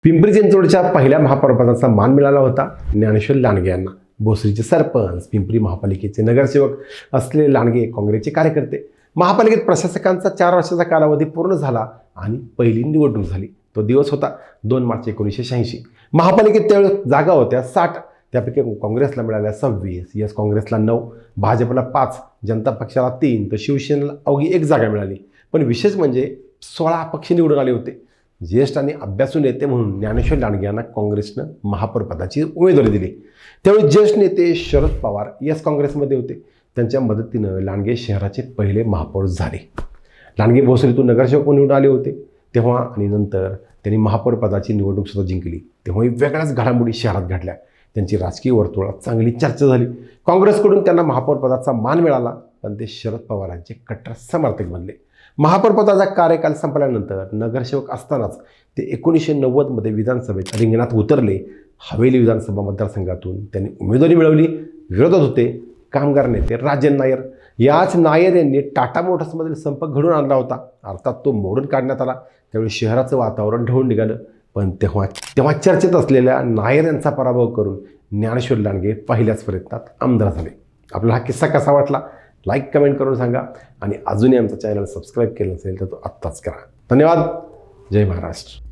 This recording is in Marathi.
पिंपरी चिंचवडच्या पहिल्या महापौरपदाचा मान मिळाला होता ज्ञानेश्वर लांडगे यांना. भोसरीचे सरपंच, पिंपरी महापालिकेचे नगरसेवक असलेले लांडगे काँग्रेसचे कार्यकर्ते. महापालिकेत प्रशासकांचा 4 वर्षाचा कालावधी पूर्ण झाला आणि पहिली निवडणूक झाली. तो दिवस होता 2 मार्च 1986. महापालिकेत त्यावेळेस जागा होत्या 60, त्यापैकी काँग्रेसला मिळाल्या 26, यस काँग्रेसला 9, भाजपला 5, जनता पक्षाला 3 तर शिवसेनेला अवघी 1 जागा मिळाली. पण विशेष म्हणजे 16 अपक्ष निवडून आले होते. ज्येष्ठ आणि अभ्यासू नेते म्हणून ज्ञानेश्वर लांडगे यांना काँग्रेसनं महापौरपदाची उमेदवारी दिली. त्यावेळी ज्येष्ठ नेते शरद पवार यस काँग्रेसमध्ये होते. त्यांच्या मदतीनं लांडगे शहराचे पहिले महापौर झाले. लांडगे भोसरीतून नगरसेवक निवडून आले होते तेव्हा आणि नंतर त्यांनी महापौरपदाची निवडणूकसुद्धा जिंकली. तेव्हाही वेगळ्याच घडामोडी शहरात घडल्या. त्यांची राजकीय वर्तुळात चांगली चर्चा झाली. काँग्रेसकडून त्यांना महापौरपदाचा मान मिळाला, पण ते शरद पवारांचे कट्टर समर्थक बनले. महापौरपदाचा कार्यकाल संपल्यानंतर नगरसेवक असतानाच ते 1990मध्ये विधानसभेत रिंगणात उतरले. हवेली विधानसभा मतदारसंघातून त्यांनी उमेदवारी मिळवली. विरोधात होते कामगार नेते राजन नायर. याच नायर यांनी टाटा मोटर्समधील संप घडून आणला होता. अर्थात तो मोडून काढण्यात आला. त्यावेळी शहराचं वातावरण ढवळून निघालं. पण तेव्हा चर्चेत असलेल्या नायर यांचा पराभव करून ज्ञानेश्वर लांडगे पहिल्याच प्रयत्नात आमदार झाले. आपल्याला हा किस्सा कसा वाटला लाईक कमेंट करून सांगा आणि अजूनही आमचा चॅनल सबस्क्राईब केलं नसेल तर तो आत्ताच करा. धन्यवाद. जय महाराष्ट्र.